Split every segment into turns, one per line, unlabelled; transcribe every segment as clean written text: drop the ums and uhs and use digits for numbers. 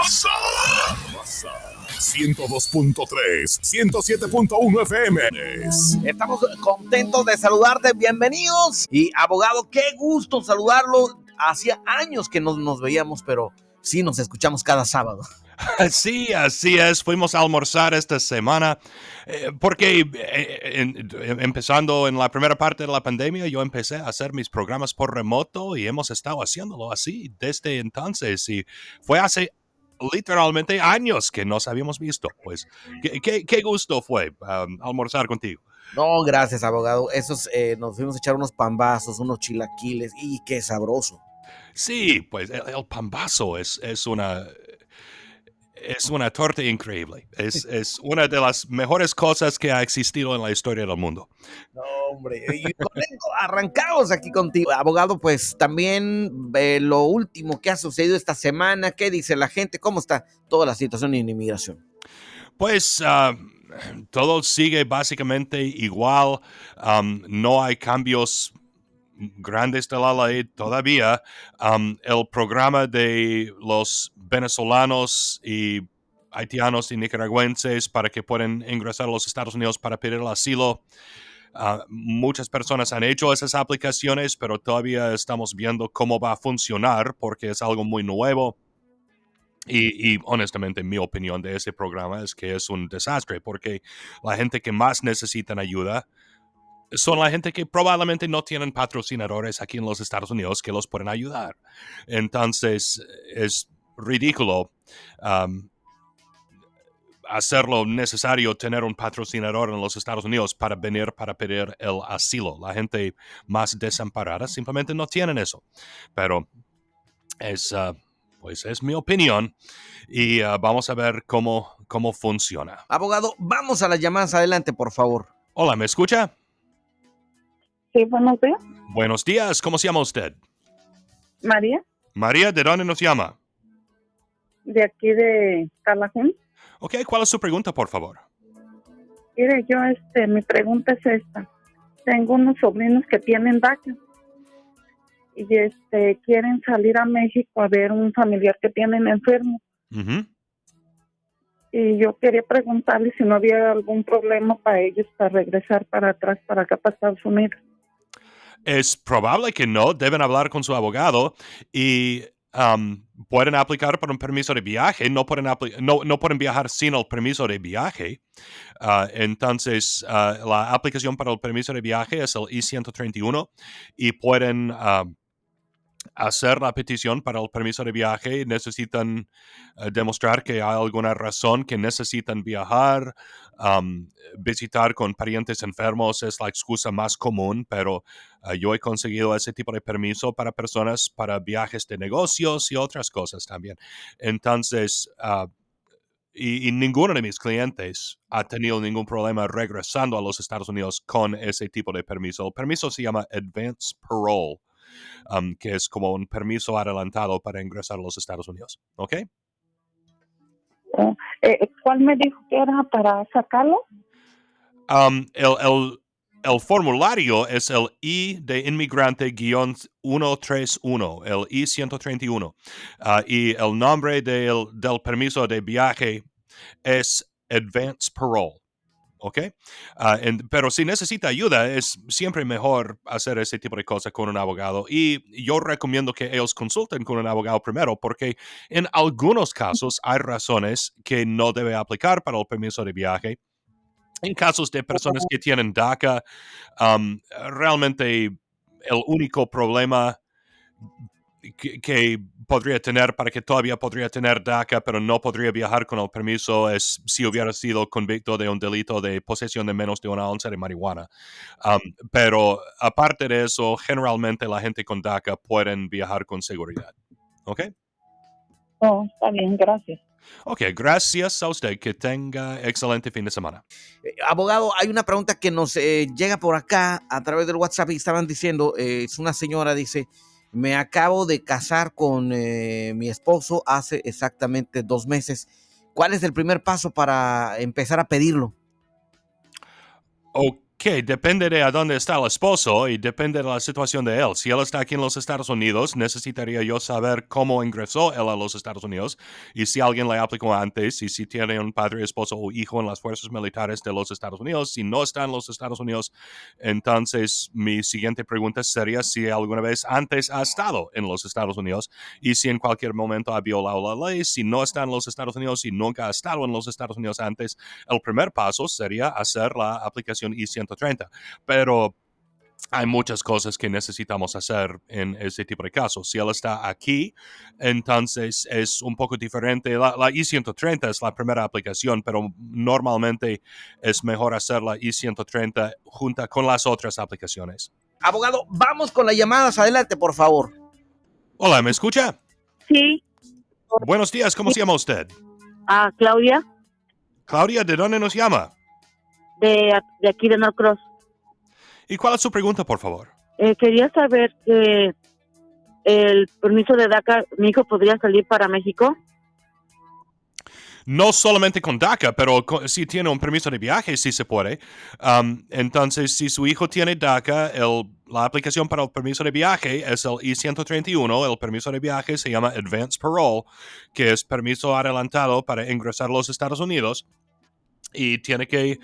Masa 102.3, 107.1 FM.
Estamos contentos de saludarte, bienvenidos. Y abogado, qué gusto saludarlo. Hacía años que no nos veíamos, pero sí nos escuchamos cada sábado.
Sí, así es. Fuimos a almorzar esta semana porque empezando en la primera parte de la pandemia, yo empecé a hacer mis programas por remoto y hemos estado haciéndolo así desde entonces. Y fue hace literalmente años que nos habíamos visto. Pues, qué gusto fue almorzar contigo.
No, gracias, abogado. Nos fuimos a echar unos pambazos, unos chilaquiles y qué sabroso.
Sí, pues el pambazo es una torta increíble. Es una de las mejores cosas que ha existido en la historia del mundo.
No, hombre. Y con esto arrancamos aquí contigo. Abogado, pues también lo último que ha sucedido esta semana, ¿qué dice la gente? ¿Cómo está toda la situación en inmigración?
Pues todo sigue básicamente igual. No hay cambios grandes de la ley todavía. El programa de los venezolanos y haitianos y nicaragüenses para que puedan ingresar a los Estados Unidos para pedir el asilo. Muchas personas han hecho esas aplicaciones, pero todavía estamos viendo cómo va a funcionar porque es algo muy nuevo. Y honestamente, mi opinión de ese programa es que es un desastre porque la gente que más necesitan ayuda son la gente que probablemente no tienen patrocinadores aquí en los Estados Unidos que los pueden ayudar. Entonces, es ridículo hacerlo necesario tener un patrocinador en los Estados Unidos para venir para pedir el asilo. La gente más desamparada simplemente no tienen eso. Pero pues es mi opinión y vamos a ver cómo funciona.
Abogado, vamos a las llamadas. Adelante, por favor.
Hola, ¿me escucha?
Sí, buenos días.
Buenos días, ¿cómo se llama usted?
María,
María, ¿de dónde nos llama?
de aquí de Calajún.
Ok, ¿cuál es su pregunta, por favor?
Mire, yo, mi pregunta es esta. Tengo unos sobrinos que tienen DACA y, quieren salir a México a ver un familiar que tienen enfermo.
Uh-huh.
Y yo quería preguntarle si no había algún problema para ellos para regresar para atrás, para acá, para Estados Unidos.
Es probable que no, deben hablar con su abogado y pueden aplicar por un permiso de viaje, no pueden viajar sin el permiso de viaje. Entonces, la aplicación para el permiso de viaje es el I-131 y pueden hacer la petición para el permiso de viaje. Necesitan demostrar que hay alguna razón que necesitan viajar. Visitar con parientes enfermos es la excusa más común, pero yo he conseguido ese tipo de permiso para personas para viajes de negocios y otras cosas también. Entonces, y ninguno de mis clientes ha tenido ningún problema regresando a los Estados Unidos con ese tipo de permiso. El permiso se llama Advance Parole, que es como un permiso adelantado para ingresar a los Estados Unidos. ¿Ok?
¿Cuál me dijo que era para sacarlo?
El formulario es el I de inmigrante-131, el I-131. Y el nombre del permiso de viaje es Advance Parole. ¿Ok? Pero si necesita ayuda, es siempre mejor hacer ese tipo de cosas con un abogado. Y yo recomiendo que ellos consulten con un abogado primero, porque en algunos casos hay razones que no debe aplicar para el permiso de viaje. En casos de personas que tienen DACA, realmente el único problema que podría tener para que todavía podría tener DACA, pero no podría viajar con el permiso, es si hubiera sido convicto de un delito de posesión de menos de 1 onza de marihuana. Pero aparte de eso, generalmente la gente con DACA pueden viajar con seguridad. ¿Ok?
Oh, está bien, gracias.
Ok, gracias a usted. Que tenga excelente fin de semana.
Abogado, hay una pregunta que nos llega por acá a través del WhatsApp y estaban diciendo, es una señora, dice, me acabo de casar con mi esposo hace exactamente 2 meses. ¿Cuál es el primer paso para empezar a pedirlo?
Ok, depende de a dónde está el esposo y depende de la situación de él. Si él está aquí en los Estados Unidos, necesitaría yo saber cómo ingresó él a los Estados Unidos y si alguien le aplicó antes y si tiene un padre, esposo o hijo en las fuerzas militares de los Estados Unidos. Si no está en los Estados Unidos, entonces mi siguiente pregunta sería si alguna vez antes ha estado en los Estados Unidos y si en cualquier momento ha violado la ley. Si no está en los Estados Unidos y nunca ha estado en los Estados Unidos antes, el primer paso sería hacer la aplicación I-130. Pero hay muchas cosas que necesitamos hacer en ese tipo de casos. Si él está aquí, entonces es un poco diferente. La I-130 es la primera aplicación, pero normalmente es mejor hacer la I-130 junto con las otras aplicaciones.
Abogado, vamos con las llamadas. Adelante, por favor.
Hola, ¿me escucha?
Sí,
Buenos días, ¿cómo se llama usted?
Claudia,
Claudia, ¿de dónde nos llama?
de aquí de Norcross.
¿Y cuál es su pregunta, por favor?
Quería saber que el permiso de DACA, mi hijo podría salir para México.
No solamente con DACA, pero si tiene un permiso de viaje, sí se puede. Entonces, si su hijo tiene DACA, la aplicación para el permiso de viaje es el I-131. El permiso de viaje se llama Advance Parole, que es permiso adelantado para ingresar a los Estados Unidos. Y tiene que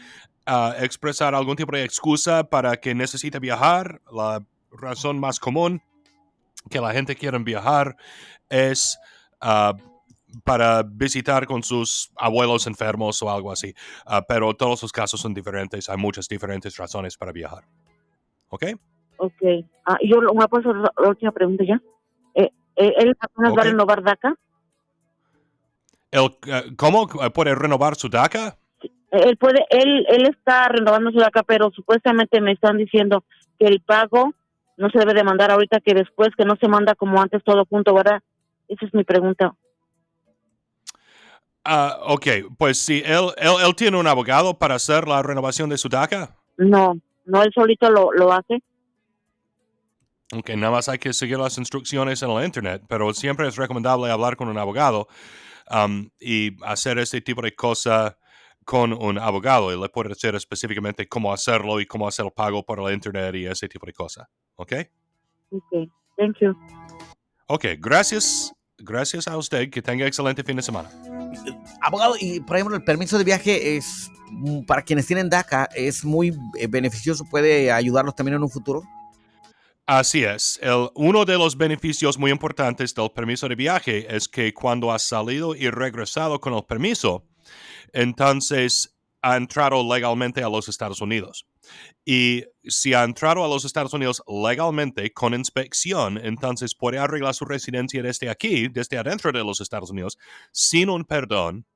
expresar algún tipo de excusa para que necesite viajar. La razón más común que la gente quiere viajar es para visitar con sus abuelos enfermos o algo así. Pero todos los casos son diferentes. Hay muchas diferentes razones para viajar. ¿Ok?
Ok. Yo me puedo hacer la última pregunta ya. ¿Él apenas va a renovar DACA?
¿Cómo puede renovar su DACA?
Él está renovando su DACA, pero supuestamente me están diciendo que el pago no se debe de mandar ahorita, que después, que no se manda como antes todo junto, ¿verdad? Esa es mi pregunta.
Ok, pues si él tiene un abogado para hacer la renovación de su DACA.
No, él solito lo hace.
Ok, nada más hay que seguir las instrucciones en la internet, pero siempre es recomendable hablar con un abogado y hacer este tipo de cosa con un abogado y le puede decir específicamente cómo hacerlo y cómo hacer el pago por la internet y ese tipo de cosas. ¿Ok?
Ok, thank you.
Ok, gracias. Gracias a usted. Que tenga excelente fin de semana.
Abogado, y por ejemplo, el permiso de viaje es para quienes tienen DACA, es muy beneficioso, puede ayudarlos también en un futuro.
Así es. Uno de los beneficios muy importantes del permiso de viaje es que cuando has salido y regresado con el permiso, entonces ha entrado legalmente a los Estados Unidos. Y si ha entrado a los Estados Unidos legalmente con inspección, entonces puede arreglar su residencia desde aquí, desde adentro de los Estados Unidos, sin un perdón,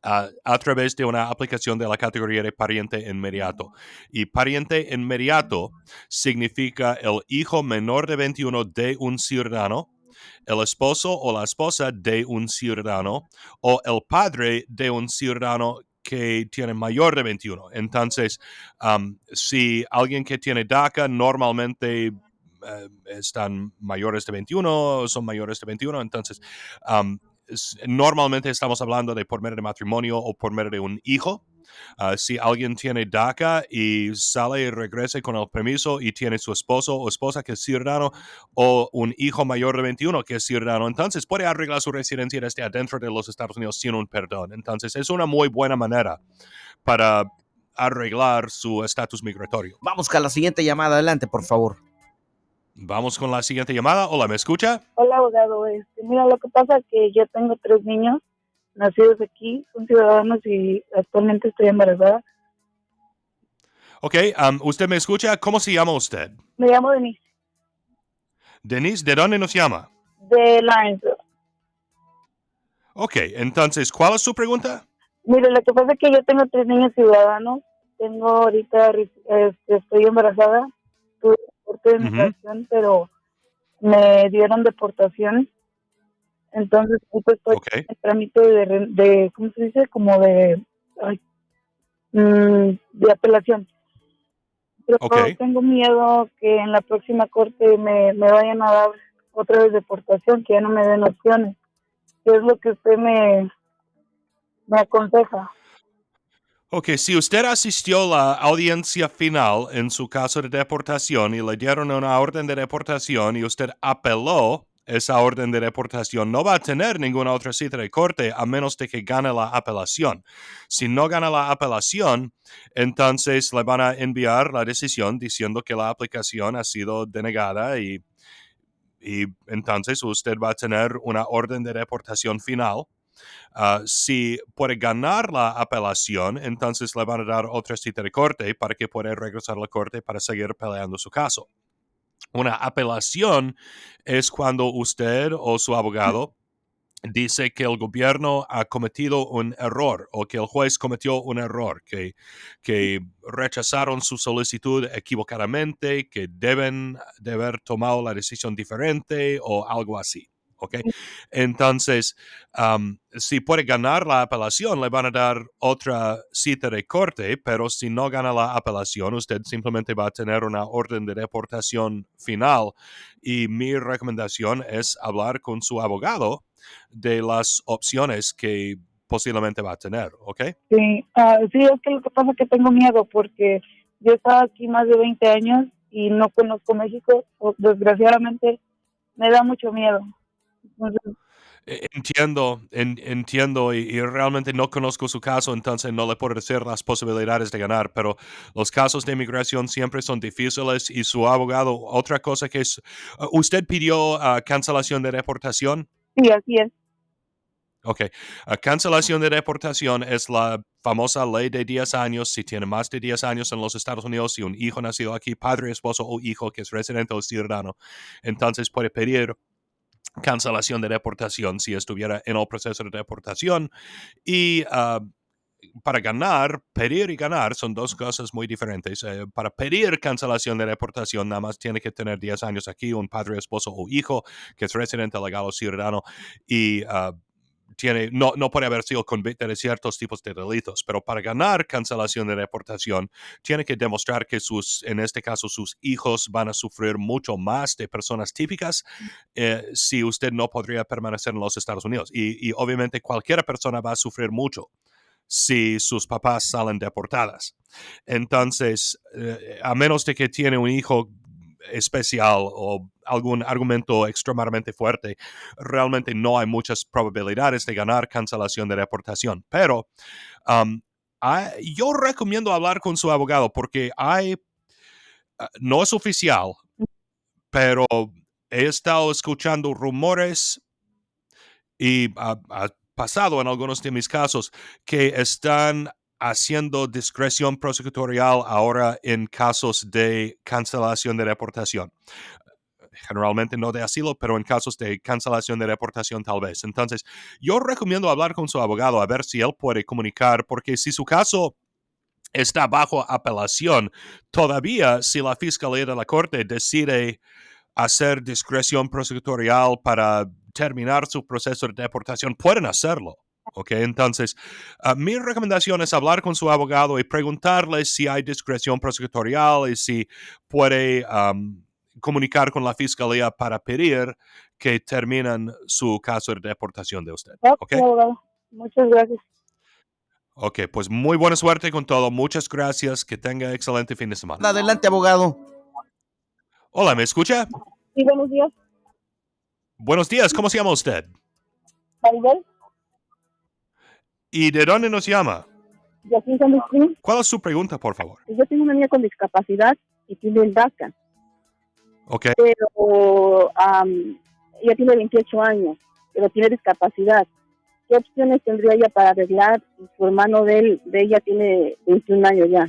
a través de una aplicación de la categoría de pariente inmediato. Y pariente inmediato significa el hijo menor de 21 de un ciudadano, el esposo o la esposa de un ciudadano o el padre de un ciudadano que tiene mayor de 21. Entonces, si alguien que tiene DACA normalmente están mayores de 21, son mayores de 21, entonces normalmente estamos hablando de por medio de matrimonio o por medio de un hijo. Si alguien tiene DACA y sale y regresa con el permiso y tiene su esposo o esposa que es ciudadano o un hijo mayor de 21 que es ciudadano, entonces puede arreglar su residencia desde adentro de los Estados Unidos sin un perdón. Entonces es una muy buena manera para arreglar su estatus migratorio.
Vamos con la siguiente llamada. Adelante, por favor.
Vamos con la siguiente llamada. Hola, ¿me escucha?
Hola, abogado. Mira, lo que pasa es que yo tengo 3 niños nacidos aquí, son ciudadanos y actualmente estoy embarazada.
Ok, ¿usted me escucha? ¿Cómo se llama usted?
Me llamo Denise,
Denise, ¿de dónde nos llama?
de Lawrenceville.
Ok, entonces, ¿cuál es su pregunta?
Mire, lo que pasa es que yo tengo 3 niños ciudadanos. Tengo ahorita, estoy embarazada. Tuve reporte de migración, pero me dieron deportación. Entonces, estoy en el trámite de, ¿cómo se dice? Como de apelación. Pero tengo miedo que en la próxima corte me vayan a dar otra vez deportación, que ya no me den opciones. ¿Qué es lo que usted me aconseja?
Ok, si usted asistió a la audiencia final en su caso de deportación y le dieron una orden de deportación y usted apeló esa orden de deportación, no va a tener ninguna otra cita de corte a menos de que gane la apelación. Si no gana la apelación, entonces le van a enviar la decisión diciendo que la aplicación ha sido denegada y entonces usted va a tener una orden de deportación final. Si puede ganar la apelación, entonces le van a dar otra cita de corte para que pueda regresar a la corte para seguir peleando su caso. Una apelación es cuando usted o su abogado dice que el gobierno ha cometido un error o que el juez cometió un error, que rechazaron su solicitud equivocadamente, que deben de haber tomado la decisión diferente o algo así. ¿Ok? Entonces, si puede ganar la apelación, le van a dar otra cita de corte, pero si no gana la apelación, usted simplemente va a tener una orden de deportación final. Y mi recomendación es hablar con su abogado de las opciones que posiblemente va a tener, ¿ok?
Sí, sí, es que lo que pasa es que tengo miedo porque yo he estado aquí más de 20 años y no conozco México. Desgraciadamente me da mucho miedo. Entonces,
Entiendo y realmente no conozco su caso, entonces no le puedo decir las posibilidades de ganar, pero los casos de inmigración siempre son difíciles y su abogado, otra cosa que es, ¿usted pidió cancelación de deportación?
sí, así es.
Ok, cancelación de deportación es la famosa ley de 10 años. Si tiene más de 10 años en los Estados Unidos y un hijo nacido aquí, padre, esposo o hijo que es residente o ciudadano, entonces puede pedir cancelación de deportación si estuviera en el proceso de deportación. Y para ganar, pedir y ganar son dos cosas muy diferentes. Para pedir cancelación de deportación, nada más tiene que tener 10 años aquí, un padre, esposo o hijo que es residente legal o ciudadano y no puede haber sido convicto de ciertos tipos de delitos, pero para ganar cancelación de deportación, tiene que demostrar que en este caso, sus hijos van a sufrir mucho más de personas típicas si usted no podría permanecer en los Estados Unidos. Y obviamente cualquier persona va a sufrir mucho si sus papás salen deportadas. Entonces, a menos de que tiene un hijo especial o algún argumento extremadamente fuerte, realmente no hay muchas probabilidades de ganar cancelación de deportación. Pero yo recomiendo hablar con su abogado porque no es oficial, pero he estado escuchando rumores y ha pasado en algunos de mis casos que están haciendo discreción prosecutorial ahora en casos de cancelación de deportación. Generalmente no de asilo, pero en casos de cancelación de deportación tal vez. Entonces, yo recomiendo hablar con su abogado a ver si él puede comunicar, porque si su caso está bajo apelación, todavía si la Fiscalía de la Corte decide hacer discreción prosecutorial para terminar su proceso de deportación, pueden hacerlo. ¿Ok? Entonces, mi recomendación es hablar con su abogado y preguntarle si hay discreción prosecutorial y si puede comunicar con la fiscalía para pedir que terminen su caso de deportación de usted. ¿Ok?
Abogado, muchas gracias.
Ok, pues muy buena suerte con todo. Muchas gracias. Que tenga excelente fin de semana.
Adelante, abogado.
Hola, ¿me escucha?
Sí, buenos días.
Buenos días, ¿cómo se llama usted?
Maribel,
¿Y de dónde nos llama?
de aquí en San Luis Springs.
¿Cuál es su pregunta, por favor?
Yo tengo una niña con discapacidad y tiene el DACA,
Ok.
pero ella tiene 28 años, pero tiene discapacidad. ¿Qué opciones tendría ella para arreglar? Su hermano de ella tiene 21 años ya.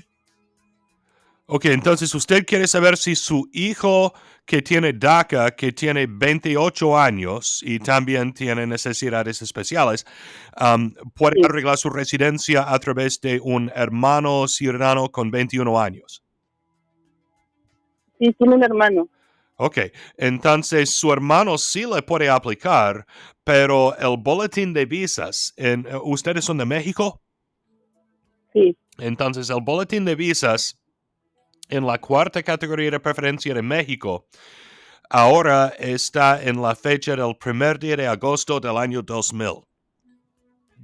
Ok, entonces usted quiere saber si su hijo que tiene DACA, que tiene 28 años y también tiene necesidades especiales, puede
Sí,
arreglar su residencia a través de un hermano ciudadano con 21 años.
sí, tiene un hermano.
Ok, entonces su hermano sí le puede aplicar, pero el boletín de visas, ¿ustedes son de México?
Sí,
Entonces el boletín de visas en la cuarta categoría de preferencia de México ahora está en la fecha del primer día de agosto del año 2000,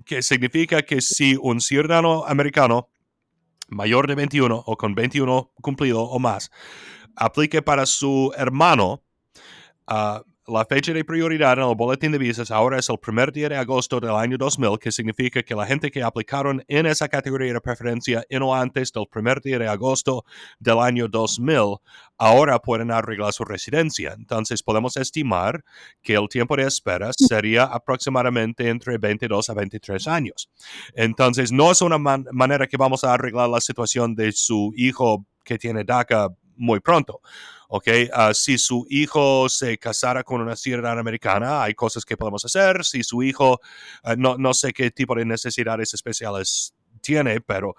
que significa que si un ciudadano americano mayor de 21 o con 21 cumplido o más, aplique para su hermano. La fecha de prioridad en el boletín de visas ahora es el primer día de agosto del año 2000, que significa que la gente que aplicaron en esa categoría de preferencia en o antes del primer día de agosto del año 2000 ahora pueden arreglar su residencia. Entonces podemos estimar que el tiempo de espera sería aproximadamente entre 22 a 23 años. Entonces no es una manera que vamos a arreglar la situación de su hijo que tiene DACA muy pronto. Okay, si su hijo se casara con una ciudadana americana, hay cosas que podemos hacer. Si su hijo, no sé qué tipo de necesidades especiales tiene, pero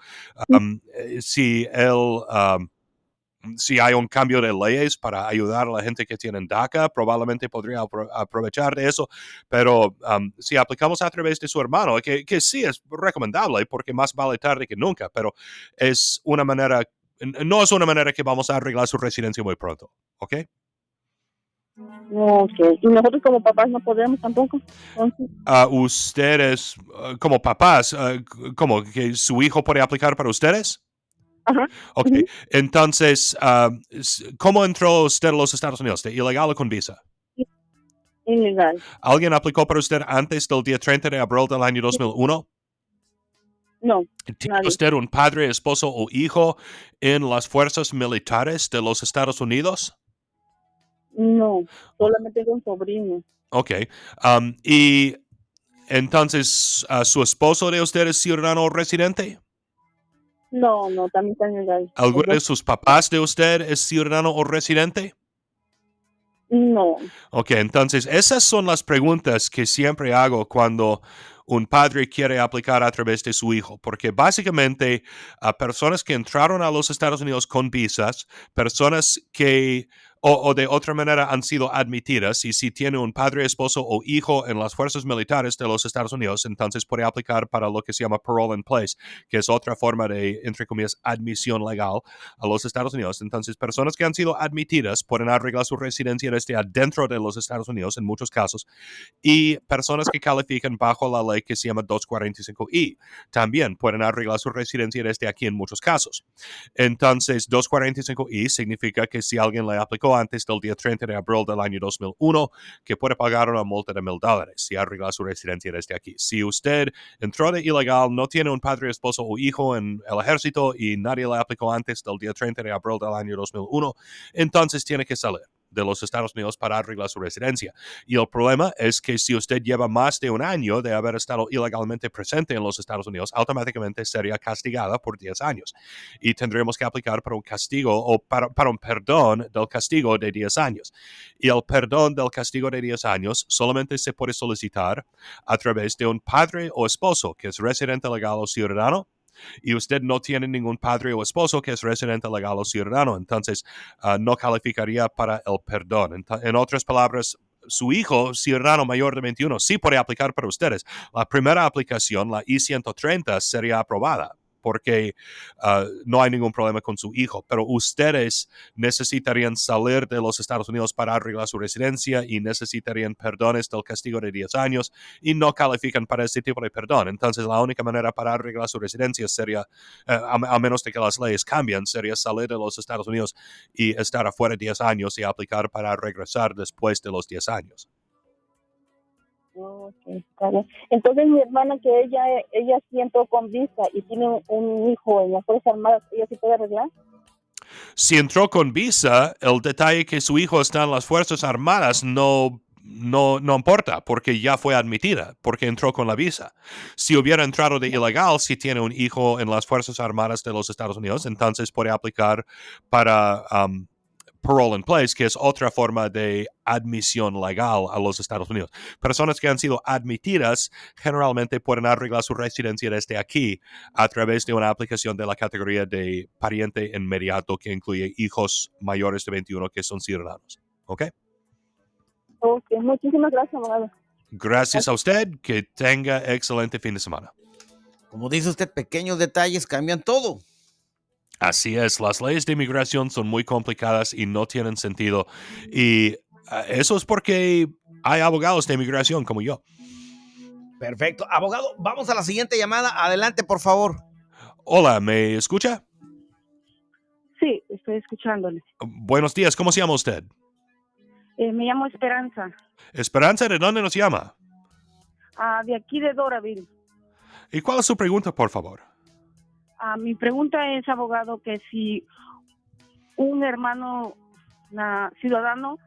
si si hay un cambio de leyes para ayudar a la gente que tiene DACA, probablemente podría aprovechar de eso. Pero si aplicamos a través de su hermano, que sí es recomendable porque más vale tarde que nunca, pero es una manera, no es una manera que vamos a arreglar su residencia muy pronto, ¿ok?
Ok. Y nosotros como papás no podemos tampoco. Entonces,
Ustedes, como papás, ¿cómo? ¿Que su hijo puede aplicar para ustedes?
ajá.
Ok,
Ujú.
entonces, ¿cómo entró usted a los Estados Unidos? ¿De ilegal o con visa?
Ilegal.
¿Alguien aplicó para usted antes del día 30 de abril del año 2001?
No,
¿Tiene
nadie.
usted un padre, esposo o hijo en las fuerzas militares de los Estados Unidos?
No, solamente tengo un sobrino.
Ok, y entonces, ¿su esposo de usted es ciudadano o residente?
No, no, también está ilegal. Los
¿Alguno
dos.
de sus papás de usted es ciudadano o residente?
No.
Ok, entonces esas son las preguntas que siempre hago cuando un padre quiere aplicar a través de su hijo, porque básicamente a personas que entraron a los Estados Unidos con visas, personas que o de otra manera han sido admitidas, y si tiene un padre, esposo o hijo en las fuerzas militares de los Estados Unidos, entonces puede aplicar para lo que se llama parole in place, que es otra forma de, entre comillas, admisión legal a los Estados Unidos. Entonces, personas que han sido admitidas pueden arreglar su residencia desde adentro de los Estados Unidos en muchos casos, y personas que califican bajo la ley que se llama 245I también pueden arreglar su residencia desde aquí en muchos casos. Entonces, 245I significa que si alguien le aplicó antes del día 30 de abril del año 2001, que puede pagar una multa de $1,000 si arregla su residencia desde aquí. Si usted entró de ilegal, no tiene un padre, esposo o hijo en el ejército y nadie le aplicó antes del día 30 de abril del año 2001, entonces tiene que salir de los Estados Unidos para arreglar su residencia. Y el problema es que si usted lleva más de un año de haber estado ilegalmente presente en los Estados Unidos, automáticamente sería castigada por 10 años. Y tendremos que aplicar para un castigo o para un perdón del castigo de 10 años. Y el perdón del castigo de 10 años solamente se puede solicitar a través de un padre o esposo que es residente legal o ciudadano, y usted no tiene ningún padre o esposo que es residente legal o ciudadano, entonces no calificaría para el perdón. En otras palabras, su hijo, ciudadano mayor de 21, sí puede aplicar para ustedes. La primera aplicación, la I-130, sería aprobada porque no hay ningún problema con su hijo, pero ustedes necesitarían salir de los Estados Unidos para arreglar su residencia y necesitarían perdones del castigo de 10 años y no califican para ese tipo de perdón. Entonces, la única manera para arreglar su residencia sería, a menos de que las leyes cambien, sería salir de los Estados Unidos y estar afuera 10 años y aplicar para regresar después de los 10 años.
Ok, está bien. Entonces mi hermana, que ella sí entró con visa y tiene un hijo en las Fuerzas Armadas, ¿ella sí puede arreglar?
Si entró con visa, el detalle que su hijo está en las Fuerzas Armadas no importa, porque ya fue admitida, porque entró con la visa. Si hubiera entrado de ilegal, si tiene un hijo en las Fuerzas Armadas de los Estados Unidos, entonces puede aplicar para parole in place, que es otra forma de admisión legal a los Estados Unidos. Personas que han sido admitidas generalmente pueden arreglar su residencia desde aquí a través de una aplicación de la categoría de pariente inmediato, que incluye hijos mayores de 21 que son ciudadanos. ¿Ok?
Ok, muchísimas gracias, abogado.
Gracias a usted. Que tenga excelente fin de semana.
Como dice usted, pequeños detalles cambian todo.
Así es, las leyes de inmigración son muy complicadas y no tienen sentido. Y eso es porque hay abogados de inmigración como yo.
Perfecto. Abogado, vamos a la siguiente llamada. Adelante, por favor.
Hola, ¿me escucha?
Sí, estoy escuchándole.
Buenos días, ¿cómo se llama usted?
Me llamo Esperanza,
Esperanza, ¿de dónde nos llama?
de aquí de Doraville.
¿Y cuál es su pregunta, por favor?
Mi pregunta es, abogado, que si un hermano ciudadano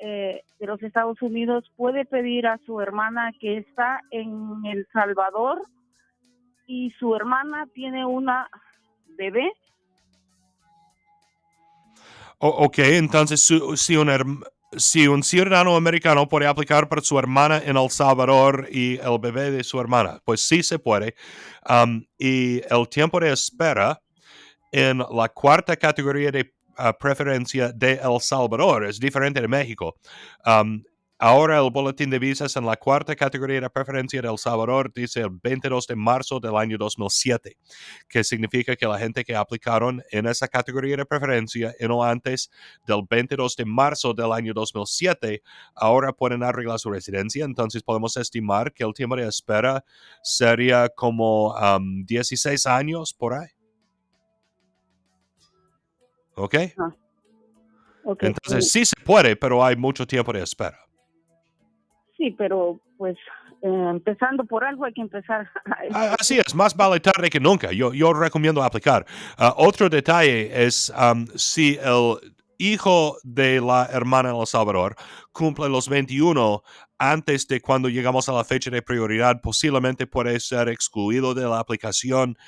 de los Estados Unidos puede pedir a su hermana que está en El Salvador y su hermana tiene una bebé.
Ok, entonces si un ciudadano americano puede aplicar para su hermana en El Salvador y el bebé de su hermana, pues sí se puede. Y el tiempo de espera en la cuarta categoría de preferencia de El Salvador es diferente de México. Ahora el boletín de visas en la cuarta categoría de preferencia de El Salvador dice el 22 de marzo del año 2007, que significa que la gente que aplicaron en esa categoría de preferencia en o antes del 22 de marzo del año 2007, ahora pueden arreglar su residencia. Entonces podemos estimar que el tiempo de espera sería como 16 años por ahí. ¿Ok?
Okay.
Entonces sí se puede, pero hay mucho tiempo de espera.
Sí, pero pues empezando por algo hay que empezar.
Así es, más vale tarde que nunca. Yo recomiendo aplicar. Otro detalle es si el hijo de la hermana en El Salvador cumple los 21 antes de cuando llegamos a la fecha de prioridad, posiblemente puede ser excluido de la aplicación,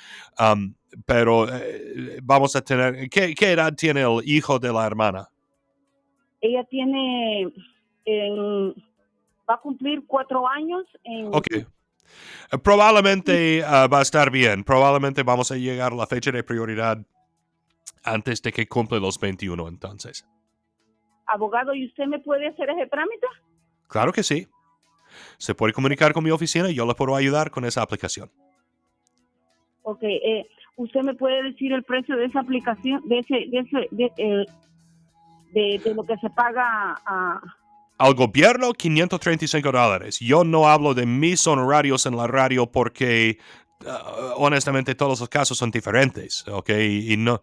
pero vamos a tener... ¿Qué edad tiene el hijo de la hermana?
Ella tiene, va a cumplir 4 años en...
Ok. Probablemente va a estar bien. Probablemente vamos a llegar a la fecha de prioridad antes de que cumple los 21 entonces.
Abogado, ¿y usted me puede hacer ese trámite?
Claro que sí. Se puede comunicar con mi oficina y yo le puedo ayudar con esa aplicación.
Ok, ¿usted me puede decir el precio de esa aplicación, de lo que se paga a...
Al gobierno, $535. Yo no hablo de mis honorarios en la radio porque honestamente todos los casos son diferentes, ¿ok? Y no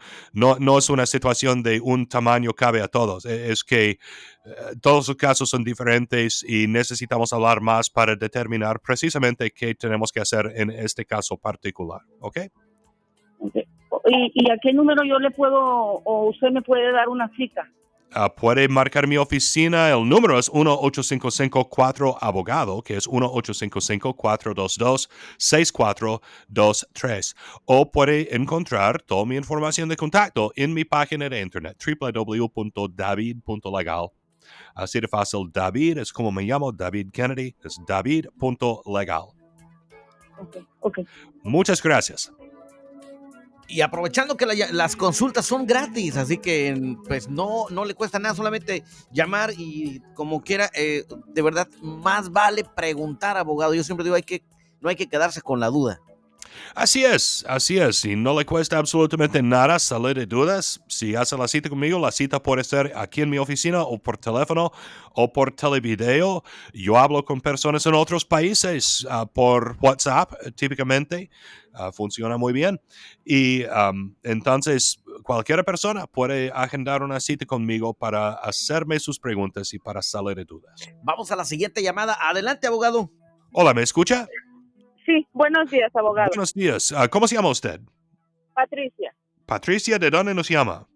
es una situación de un tamaño cabe a todos. Es que todos los casos son diferentes y necesitamos hablar más para determinar precisamente qué tenemos que hacer en este caso particular, ¿ok?
Okay. ¿Y a qué número yo le puedo, o usted me puede dar una cita?
Puede marcar mi oficina. El número es 1-855-4-ABOGADO, que es 1-855-422-6423. O puede encontrar toda mi información de contacto en mi página de internet, www.david.legal. Así de fácil. David es como me llamo, David Kennedy, es david.legal.
Okay.
Muchas gracias.
Y aprovechando que las consultas son gratis, así que pues no le cuesta nada, solamente llamar y como quiera, de verdad, más vale preguntar, abogado. Yo siempre digo, no hay que quedarse con la duda.
Así es. Y no le cuesta absolutamente nada salir de dudas. Si hace la cita conmigo, la cita puede ser aquí en mi oficina o por teléfono o por televideo. Yo hablo con personas en otros países por WhatsApp, típicamente. Funciona muy bien. Y entonces cualquier persona puede agendar una cita conmigo para hacerme sus preguntas y para salir de dudas.
Vamos a la siguiente llamada. Adelante, abogado.
Hola, ¿me escucha?
Sí, buenos días, abogado.
Buenos días. ¿Cómo se llama usted?
Patricia,
Patricia, ¿de dónde nos llama?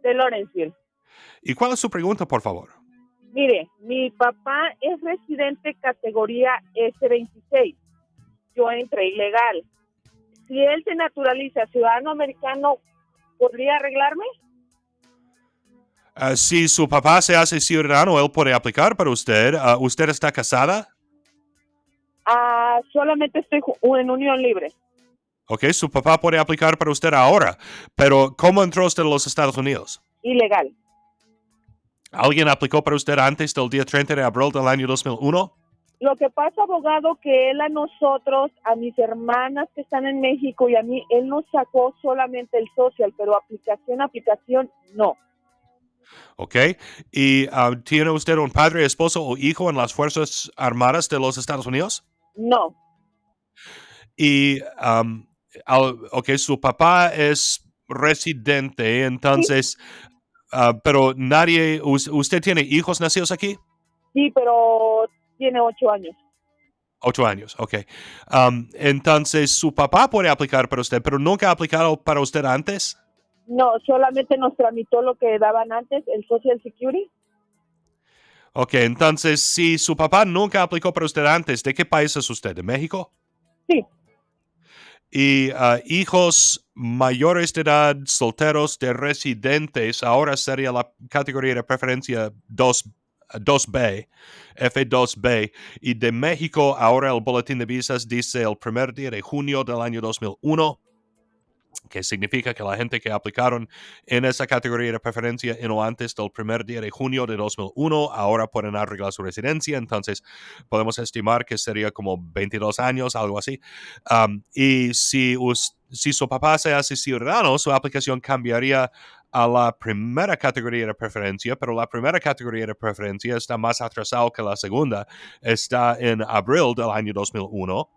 de Lawrenceville.
¿Y cuál es su pregunta, por favor?
Mire, mi papá es residente categoría S26. Yo entré ilegal. Si él se naturaliza ciudadano americano, ¿podría arreglarme?
Si su papá se hace ciudadano, él puede aplicar para usted. ¿Usted está casada?
Solamente estoy en unión libre.
Ok, su papá puede aplicar para usted ahora. Pero, ¿cómo entró usted a los Estados Unidos?
Ilegal.
¿Alguien aplicó para usted antes del día 30 de abril del año 2001?
Lo que pasa, abogado, que él a nosotros, a mis hermanas que están en México y a mí, él nos sacó solamente el social, pero aplicación, no.
Ok. ¿Y tiene usted un padre, esposo o hijo en las Fuerzas Armadas de los Estados Unidos?
No.
¿Y Ok, su papá es residente, entonces, pero nadie, ¿usted tiene hijos nacidos aquí?
Sí, pero tiene 8 años.
8 años, ok. Entonces, su papá puede aplicar para usted, pero nunca ha aplicado para usted antes.
No, solamente nos tramitó lo que daban antes, el Social Security.
Ok, entonces, si su papá nunca aplicó para usted antes, ¿de qué país es usted? ¿De México?
Sí.
Y hijos mayores de edad, solteros de residentes, ahora sería la categoría de preferencia 2B, F2B. Y de México, ahora el boletín de visas dice el primer día de junio del año 2001, que significa que la gente que aplicaron en esa categoría de preferencia en o antes del primer día de junio de 2001 ahora pueden arreglar su residencia, entonces podemos estimar que sería como 22 años, algo así. Y si su papá se hace ciudadano, su aplicación cambiaría a la primera categoría de preferencia, pero la primera categoría de preferencia está más atrasado que la segunda, está en abril del año 2001.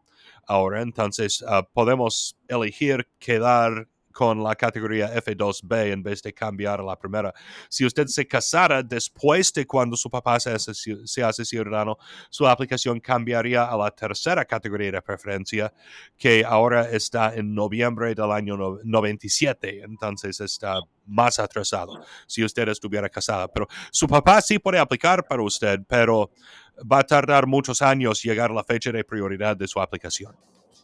Ahora, entonces, podemos elegir quedar con la categoría F2B en vez de cambiar a la primera. Si usted se casara después de cuando su papá se hace ciudadano, su aplicación cambiaría a la tercera categoría de preferencia, que ahora está en noviembre del año 97. Entonces está más atrasado si usted estuviera casada. Pero su papá sí puede aplicar para usted, pero va a tardar muchos años llegar a la fecha de prioridad de su aplicación.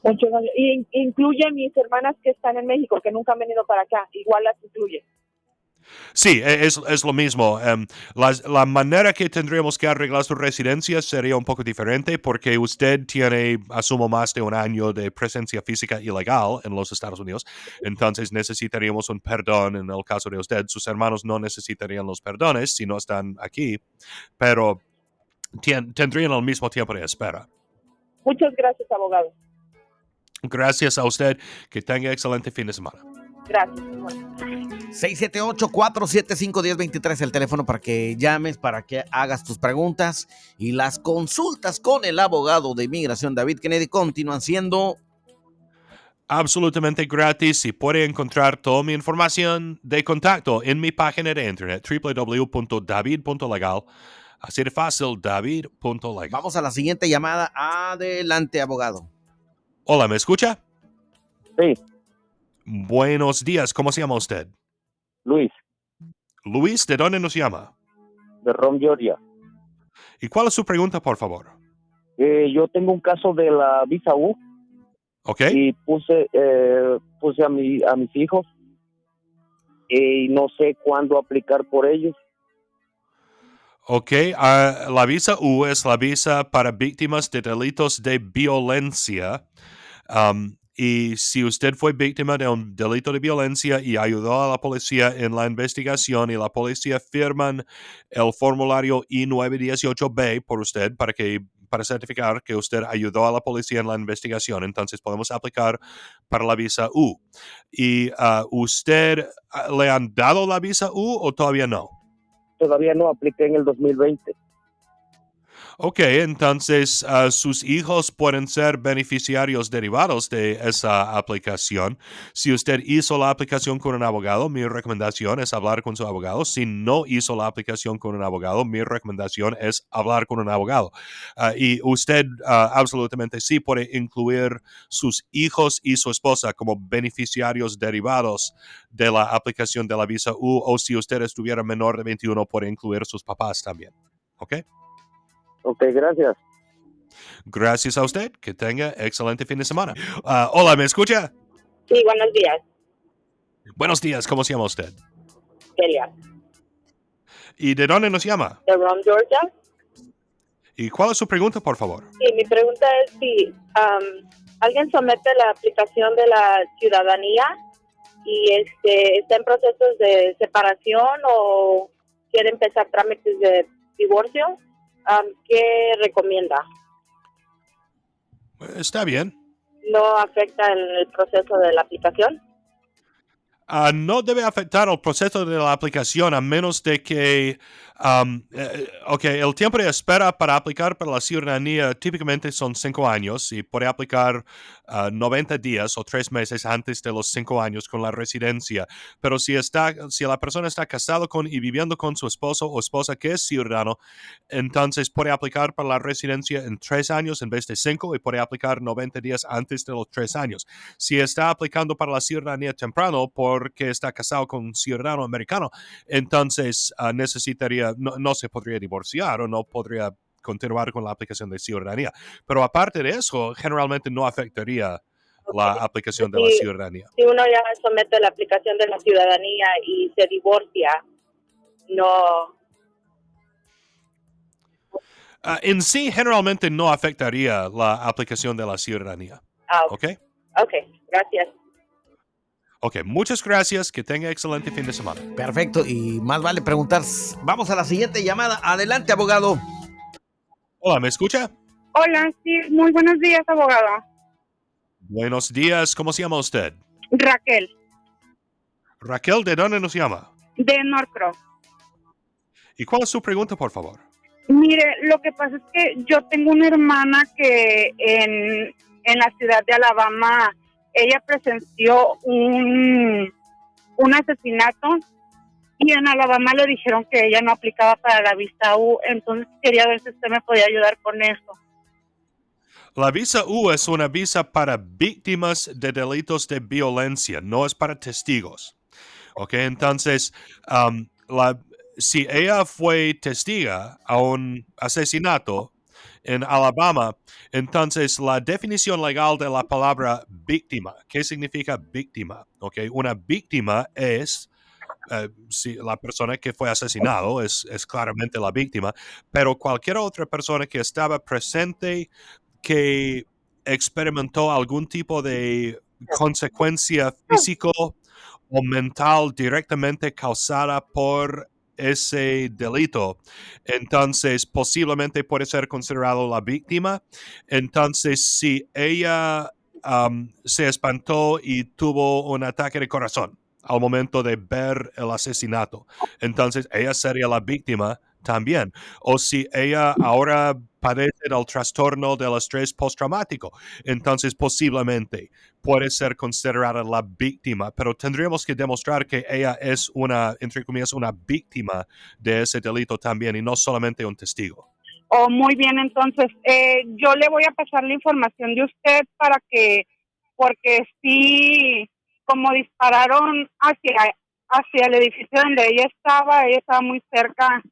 8 años. Y incluye mis hermanas que están en México, que nunca han venido para acá. Igual las incluye.
Sí, es lo mismo. La manera que tendríamos que arreglar su residencia sería un poco diferente porque usted tiene, asumo, más de un año de presencia física ilegal en los Estados Unidos. Entonces necesitaríamos un perdón en el caso de usted. Sus hermanos no necesitarían los perdones si no están aquí, pero tendrían el mismo tiempo de espera.
Muchas gracias, abogado.
Gracias a usted. Que tenga excelente fin de semana.
Gracias.
678-475-1023, el teléfono para que llames, para que hagas tus preguntas, y las consultas con el abogado de inmigración David Kennedy continúan siendo
absolutamente gratis y puede encontrar toda mi información de contacto en mi página de internet www.david.legal. Así de fácil, david.legal.
Vamos a la siguiente llamada. Adelante, abogado.
Hola, ¿me escucha?
Sí,
Buenos días, ¿cómo se llama usted?
Luis,
Luis, ¿de dónde nos llama?
de Rom, Georgia.
¿Y cuál es su pregunta, por favor?
Yo tengo un caso de la visa U
¿Ok?
y puse a mis hijos y no sé cuándo aplicar por ellos.
Ok, la visa U es la visa para víctimas de delitos de violencia. Y si usted fue víctima de un delito de violencia y ayudó a la policía en la investigación y la policía firman el formulario I-918B por usted para certificar que usted ayudó a la policía en la investigación, entonces podemos aplicar para la visa U. ¿Y usted le han dado la visa U o todavía no?
Todavía no apliqué en el 2020.
Ok, entonces sus hijos pueden ser beneficiarios derivados de esa aplicación. Si usted hizo la aplicación con un abogado, mi recomendación es hablar con su abogado. Si no hizo la aplicación con un abogado, mi recomendación es hablar con un abogado. Y usted absolutamente sí puede incluir sus hijos y su esposa como beneficiarios derivados de la aplicación de la visa U, o si usted estuviera menor de 21, puede incluir sus papás también. ¿Ok?
Ok, gracias.
Gracias a usted. Que tenga excelente fin de semana. Hola, ¿me escucha?
Sí, buenos días,
Buenos días. ¿Cómo se llama usted?
Celia.
¿Y de dónde nos llama?
De Rom, Georgia.
¿Y cuál es su pregunta, por favor?
Sí, mi pregunta es si alguien somete la aplicación de la ciudadanía y está en procesos de separación o quiere empezar trámites de divorcio, ¿qué recomienda?
Está bien.
¿No afecta en el proceso de la aplicación?
No debe afectar el proceso de la aplicación a menos de que Ok, el tiempo de espera para aplicar para la ciudadanía típicamente son 5 años y puede aplicar 90 días o 3 meses antes de los 5 años con la residencia. Pero si la persona está casada con y viviendo con su esposo o esposa que es ciudadano, entonces puede aplicar para la residencia en 3 años en vez de 5 y puede aplicar 90 días antes de los 3 años. Si está aplicando para la ciudadanía temprano porque está casado con un ciudadano americano, entonces necesitaría, no se podría divorciar o no podría continuar con la aplicación de ciudadanía. Pero aparte de eso, generalmente no afectaría la aplicación de la
Si,
ciudadanía.
si uno ya somete la aplicación de la ciudadanía y se divorcia, no.
En sí, generalmente no afectaría la aplicación de la ciudadanía.
Ok,
¿Ok?
gracias.
Ok, muchas gracias. Que tenga excelente fin de semana.
Perfecto, y más vale preguntar. Vamos a la siguiente llamada. Adelante, abogado.
Hola, ¿me escucha?
Hola, sí, muy buenos días, abogado.
Buenos días. ¿Cómo se llama usted?
Raquel,
Raquel, ¿de dónde nos llama?
de Norcross.
¿Y cuál es su pregunta, por favor?
Mire, lo que pasa es que yo tengo una hermana que en la ciudad de Alabama, ella presenció un asesinato y en Alabama le dijeron que ella no aplicaba para la visa U, entonces quería ver si usted me podía ayudar con eso.
La visa U es una visa para víctimas de delitos de violencia, no es para testigos. Ok, entonces, si ella fue testiga a un asesinato en Alabama, entonces la definición legal de la palabra víctima, ¿qué significa víctima? Ok, una víctima es si la persona que fue asesinado es claramente la víctima, pero cualquier otra persona que estaba presente que experimentó algún tipo de consecuencia físico o mental directamente causada por ese delito, entonces posiblemente puede ser considerado la víctima. Entonces, si ella se espantó y tuvo un ataque de corazón al momento de ver el asesinato, entonces ella sería la víctima también. O si ella ahora padece del trastorno del estrés postraumático, entonces posiblemente puede ser considerada la víctima, pero tendríamos que demostrar que ella es una, entre comillas, una víctima de ese delito también y no solamente un testigo.
Oh, muy bien, entonces yo le voy a pasar la información de usted porque sí, como dispararon hacia el edificio donde ella estaba muy cerca,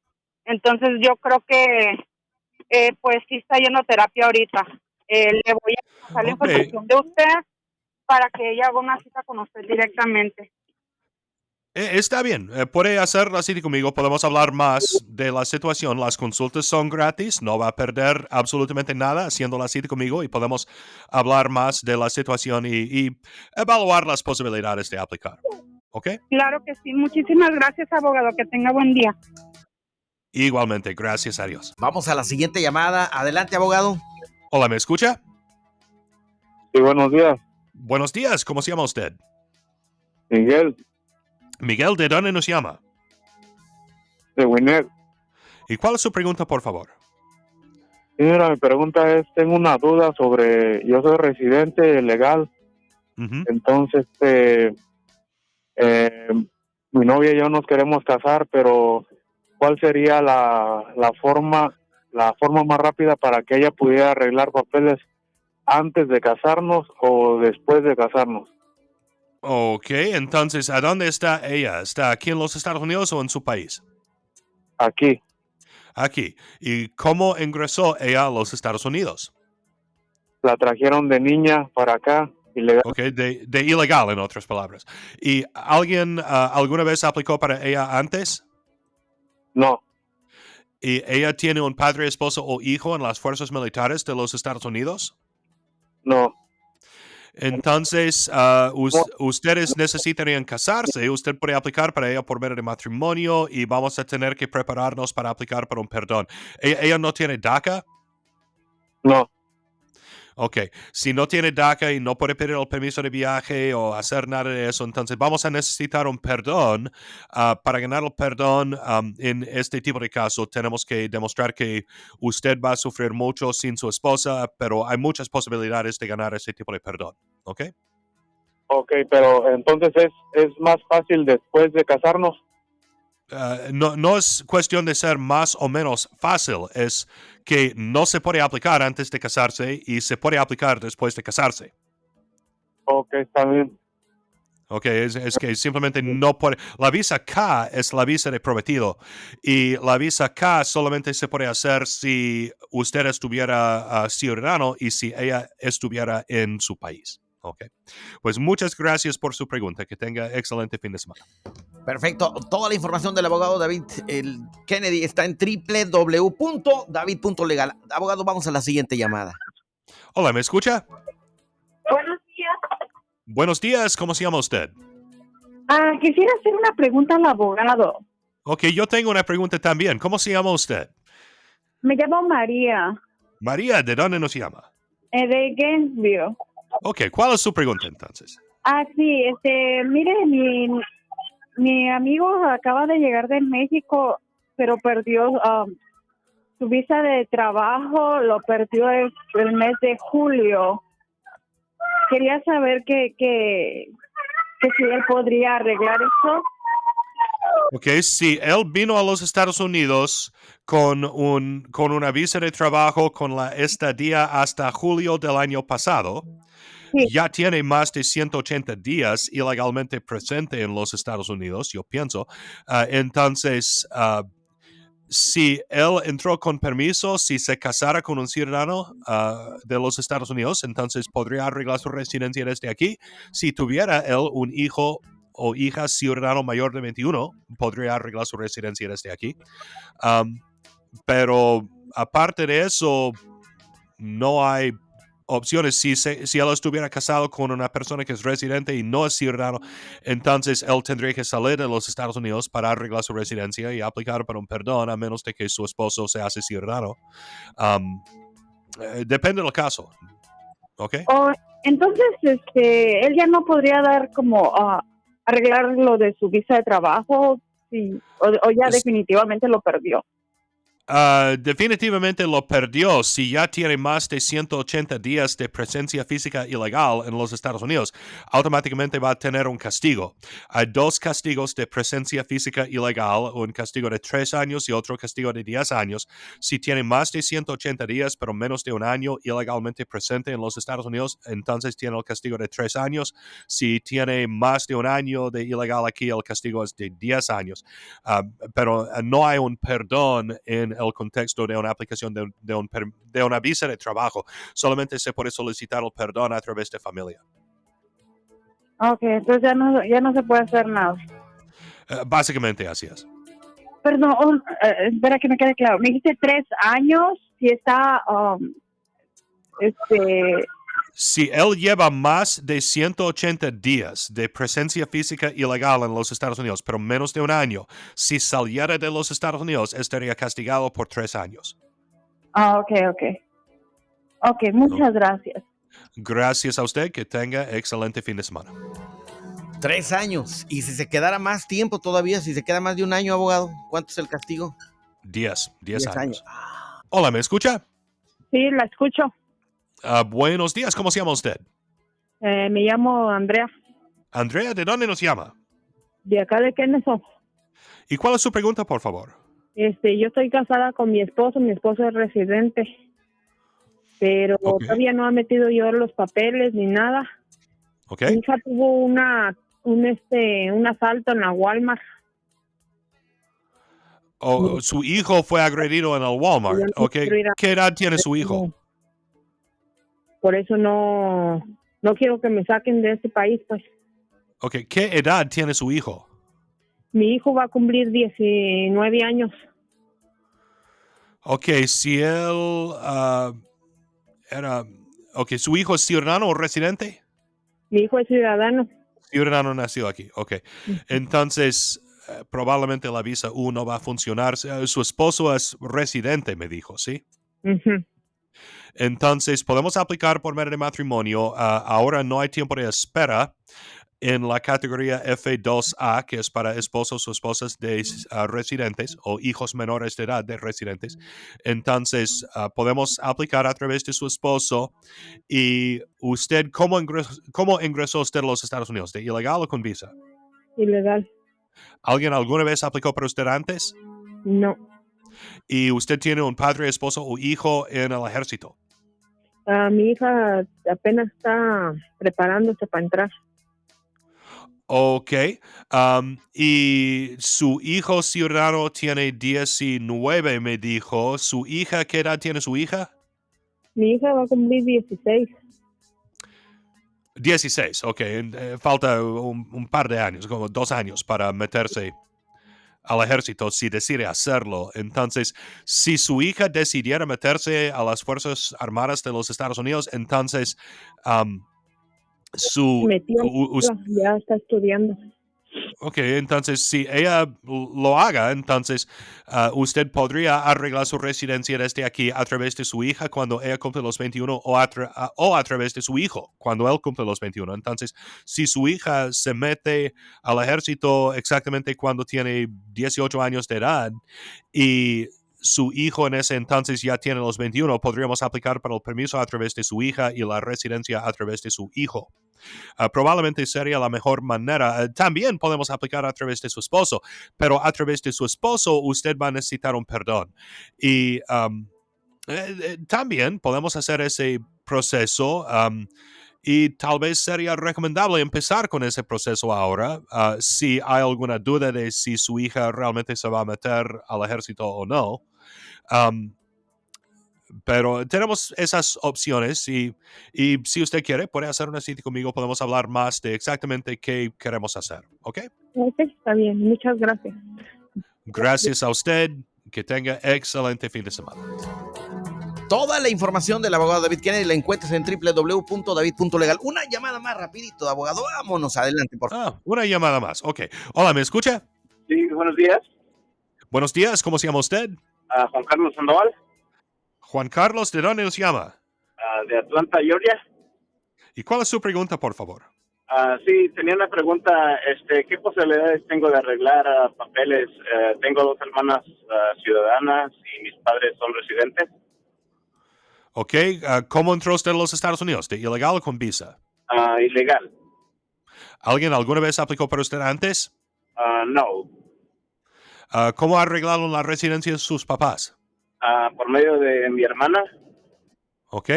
entonces yo creo que pues sí está yendo a terapia ahorita. Le voy a pasar la
Ok.
información de usted para que ella haga una cita con usted directamente.
Está bien, puede hacer la cita conmigo, podemos hablar más de la situación. Las consultas son gratis, no va a perder absolutamente nada haciendo la cita conmigo y podemos hablar más de la situación y evaluar las posibilidades de aplicar. ¿Ok?
Claro que sí. Muchísimas gracias, abogado. Que tenga buen día.
Igualmente, gracias a Dios.
Vamos a la siguiente llamada. Adelante, abogado.
Hola, ¿me escucha?
Sí, buenos días.
Buenos días, ¿cómo se llama usted?
Miguel,
Miguel, ¿de dónde nos llama?
de Winnet.
¿Y cuál es su pregunta, por favor?
Mira, mi pregunta es, tengo una duda sobre, yo soy residente legal,
Ujú.
entonces mi novia y yo nos queremos casar, pero ¿cuál sería la forma más rápida para que ella pudiera arreglar papeles antes de casarnos o después de casarnos?
Ok, entonces, ¿a dónde está ella? ¿Está aquí en los Estados Unidos o en su país?
Aquí,
Aquí. ¿Y cómo ingresó ella a los Estados Unidos?
la trajeron de niña para acá, ilegal.
Ok, de ilegal, en otras palabras. ¿Y alguien alguna vez aplicó para ella antes?
No,
¿Y ella tiene un padre, esposo o hijo en las fuerzas militares de los Estados Unidos?
no.
Entonces, ustedes necesitarían casarse. Usted puede aplicar para ella por medio de matrimonio y vamos a tener que prepararnos para aplicar por un perdón. ¿Ella no tiene DACA?
No,
Ok, si no tiene DACA y no puede pedir el permiso de viaje o hacer nada de eso, entonces vamos a necesitar un perdón. Para ganar el perdón en este tipo de caso, tenemos que demostrar que usted va a sufrir mucho sin su esposa, pero hay muchas posibilidades de ganar ese tipo de perdón. ¿Ok?
Ok, pero entonces es más fácil después de casarnos.
No es cuestión de ser más o menos fácil, es que no se puede aplicar antes de casarse y se puede aplicar después de casarse.
Ok, está bien.
Ok, es que simplemente no puede. La visa K es la visa de prometido y la visa K solamente se puede hacer si usted estuviera ciudadano y si ella estuviera en su país. Ok, pues muchas gracias por su pregunta. Que tenga excelente fin de semana.
Perfecto. Toda la información del abogado David Kennedy está en www.david.legal. Abogado, vamos a la siguiente llamada.
Hola, ¿me escucha?
Buenos días.
Buenos días, ¿cómo se llama usted?
Quisiera hacer una pregunta al abogado.
Ok, yo tengo una pregunta también. ¿Cómo se llama usted?
Me llamo María,
María, ¿de dónde nos llama?
de Gainesville.
Ok, ¿cuál es su pregunta entonces?
Sí, mire, mi amigo acaba de llegar de México, pero perdió su visa de trabajo, lo perdió el mes de julio. Quería saber que si él podría arreglar eso.
Ok, si él vino a los Estados Unidos con una visa de trabajo con la estadía hasta julio del año pasado,
Sí.
ya tiene más de 180 días ilegalmente presente en los Estados Unidos, yo pienso. Entonces, si él entró con permiso, si se casara con un ciudadano de los Estados Unidos, entonces podría arreglar su residencia desde aquí. Si tuviera él un hijo o hija ciudadano mayor de 21, podría arreglar su residencia desde aquí. Pero aparte de eso, no hay opciones. Si él estuviera casado con una persona que es residente y no es ciudadano, entonces él tendría que salir de los Estados Unidos para arreglar su residencia y aplicar para un perdón, a menos de que su esposo se hace ciudadano. Depende del caso. ¿Ok?
Entonces, él ya no podría dar como arreglar lo de su visa de trabajo, sí, o ya definitivamente lo perdió.
Definitivamente lo perdió si ya tiene más de 180 días de presencia física ilegal en los Estados Unidos. Automáticamente va a tener un castigo. Hay 2 castigos de presencia física ilegal, un castigo de 3 años y otro castigo de 10 años. Si tiene más de 180 días, pero menos de un año ilegalmente presente en los Estados Unidos, entonces tiene el castigo de 3 años. Si tiene más de un año de ilegal aquí, el castigo es de 10 años. Pero no hay un perdón en el contexto de una aplicación de una visa de trabajo. Solamente se puede solicitar el perdón a través de familia.
Ok, entonces ya no se puede hacer nada.
Básicamente así es.
Perdón, espera que me quede claro. Me dijiste 3 años si está,
Si él lleva más de 180 días de presencia física ilegal en los Estados Unidos, pero menos de un año, si saliera de los Estados Unidos, estaría castigado por 3 años.
Ok, muchas gracias.
Gracias a usted, que tenga excelente fin de semana.
3 años. Y si se quedara más tiempo todavía, si se queda más de un año, abogado, ¿cuánto es el castigo?
10
10
años. Hola, ¿me escucha?
Sí, la escucho.
Buenos días, ¿cómo se llama usted?
Me llamo Andrea,
Andrea, ¿de dónde nos llama?
de acá de Kennesaw.
¿Y cuál es su pregunta, por favor?
Yo estoy casada con mi esposo es residente, pero todavía no ha metido yo los papeles ni nada.
Okay.
Mi hija tuvo un asalto en la Walmart.
Su hijo fue agredido en el Walmart. Okay. ¿Qué edad tiene su hijo?
Por eso no quiero que me saquen de este país, pues.
Okay. ¿Qué edad tiene su hijo?
Mi hijo va a cumplir 19 años.
Okay, si él era... Okay, ¿su hijo es ciudadano o residente?
Mi hijo es ciudadano.
Ciudadano nació aquí, ok. Entonces, probablemente la visa U no va a funcionar. Su esposo es residente, me dijo, ¿sí?
Uh-huh.
Entonces, podemos aplicar por medio de matrimonio. Ahora no hay tiempo de espera en la categoría F2A, que es para esposos o esposas de residentes o hijos menores de edad de residentes. Entonces, podemos aplicar a través de su esposo. ¿Y usted cómo ingresó usted a los Estados Unidos? ¿De ilegal o con visa?
Ilegal.
¿Alguien alguna vez aplicó para usted antes?
No.
¿Y usted tiene un padre, esposo o hijo en el ejército?
Mi hija apenas está preparándose para entrar.
Ok. Y su hijo ciudadano tiene 19, me dijo. ¿Su hija, qué edad tiene su hija?
Mi hija va a cumplir 16.
16, ok. Falta un par de años, como 2 años para meterse al ejército si decide hacerlo. Entonces, si su hija decidiera meterse a las Fuerzas Armadas de los Estados Unidos, entonces
Metió, ya está estudiando.
Ok, entonces si ella lo haga, entonces usted podría arreglar su residencia desde aquí a través de su hija cuando ella cumple los 21 o a través de su hijo cuando él cumple los 21. Entonces, si su hija se mete al ejército exactamente cuando tiene 18 años de edad y su hijo en ese entonces ya tiene los 21, podríamos aplicar para el permiso a través de su hija y la residencia a través de su hijo. Probablemente sería la mejor manera. También podemos aplicar a través de su esposo, pero a través de su esposo usted va a necesitar un perdón. Y también podemos hacer ese proceso y tal vez sería recomendable empezar con ese proceso ahora si hay alguna duda de si su hija realmente se va a meter al ejército o no. Pero tenemos esas opciones y si usted quiere, puede hacer una cita conmigo. Podemos hablar más de exactamente qué queremos hacer. ¿Ok?
Ok, está bien. Muchas gracias.
Gracias a usted. Que tenga excelente fin de semana.
Toda la información del abogado David Kennedy la encuentras en www.david.legal. Una llamada más rapidito, abogado. Vámonos adelante, por favor.
Una llamada más. Ok. Hola, ¿me escucha?
Sí, buenos días.
Buenos días. ¿Cómo se llama usted?
Juan Carlos Sandoval.
Juan Carlos, ¿de dónde nos llama?
De Atlanta, Georgia.
¿Y cuál es su pregunta, por favor?
Sí, tenía una pregunta. ¿Qué posibilidades tengo de arreglar papeles? Tengo 2 hermanas ciudadanas y mis padres son residentes.
Ok. ¿Cómo entró usted a los Estados Unidos? ¿De ilegal o con visa?
Ilegal.
¿Alguien alguna vez aplicó para usted antes?
No.
¿Cómo arreglaron la residencia de sus papás?
Por medio de mi hermana.
Ok.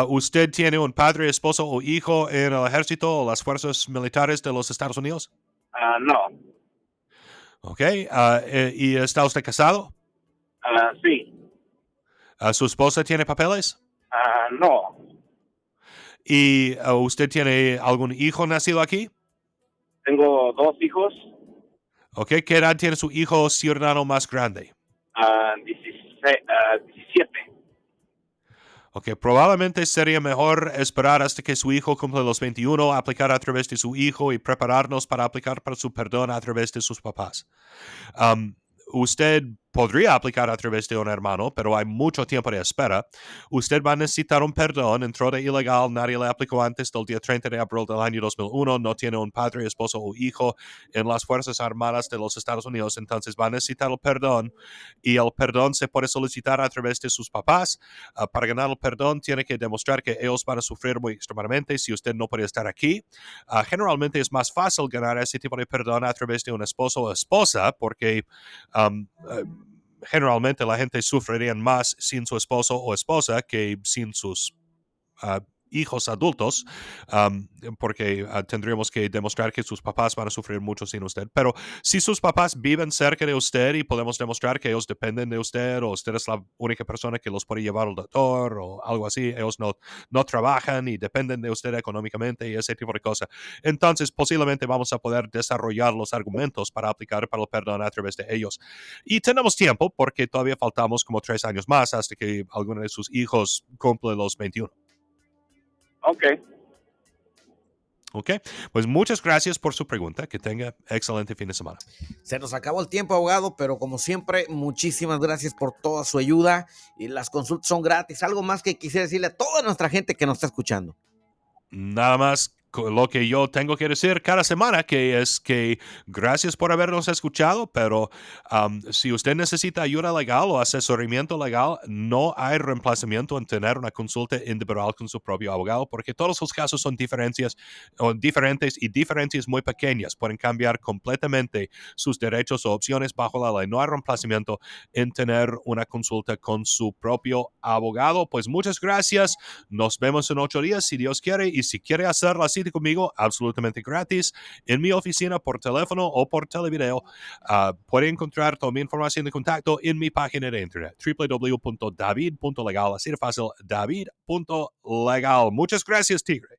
¿Usted tiene un padre, esposo o hijo en el ejército o las fuerzas militares de los Estados Unidos?
No.
Ok. ¿Y está usted casado?
Sí.
¿Su esposa tiene papeles?
No.
¿Y usted tiene algún hijo nacido aquí?
Tengo 2 hijos.
Ok. ¿Qué edad tiene su hijo ciudadano más grande?
17.
Ok, probablemente sería mejor esperar hasta que su hijo cumpla los 21, aplicar a través de su hijo y prepararnos para aplicar para su perdón a través de sus papás. Usted podría aplicar a través de un hermano, pero hay mucho tiempo de espera. Usted va a necesitar un perdón. Entró de ilegal, nadie le aplicó antes del día 30 de abril del año 2001. No tiene un padre, esposo o hijo en las Fuerzas Armadas de los Estados Unidos. Entonces va a necesitar el perdón y el perdón se puede solicitar a través de sus papás. Para ganar el perdón tiene que demostrar que ellos van a sufrir muy extremadamente si usted no puede estar aquí. Generalmente es más fácil ganar ese tipo de perdón a través de un esposo o esposa porque generalmente la gente sufriría más sin su esposo o esposa que sin sus hijos adultos, porque tendríamos que demostrar que sus papás van a sufrir mucho sin usted. Pero si sus papás viven cerca de usted y podemos demostrar que ellos dependen de usted o usted es la única persona que los puede llevar al doctor o algo así, ellos no trabajan y dependen de usted económicamente y ese tipo de cosas, entonces posiblemente vamos a poder desarrollar los argumentos para aplicar para el perdón a través de ellos. Y tenemos tiempo porque todavía faltamos como 3 años más hasta que alguno de sus hijos cumple los 21.
Ok.
¿Ok? Pues muchas gracias por su pregunta. Que tenga excelente fin de semana.
Se nos acabó el tiempo, abogado, pero como siempre, muchísimas gracias por toda su ayuda y las consultas son gratis. Algo más que quisiera decirle a toda nuestra gente que nos está escuchando.
Nada más lo que yo tengo que decir cada semana, que es que gracias por habernos escuchado, pero si usted necesita ayuda legal o asesoramiento legal, no hay reemplazamiento en tener una consulta individual con su propio abogado, porque todos los casos son diferentes y diferencias muy pequeñas. Pueden cambiar completamente sus derechos o opciones bajo la ley. No hay reemplazamiento en tener una consulta con su propio abogado. Pues muchas gracias. Nos vemos en 8 días, si Dios quiere, y si quiere hacer la cita conmigo, absolutamente gratis, en mi oficina, por teléfono o por televideo, puede encontrar toda mi información de contacto en mi página de internet, www.david.legal, así de fácil, david.legal. Muchas gracias, Tigre.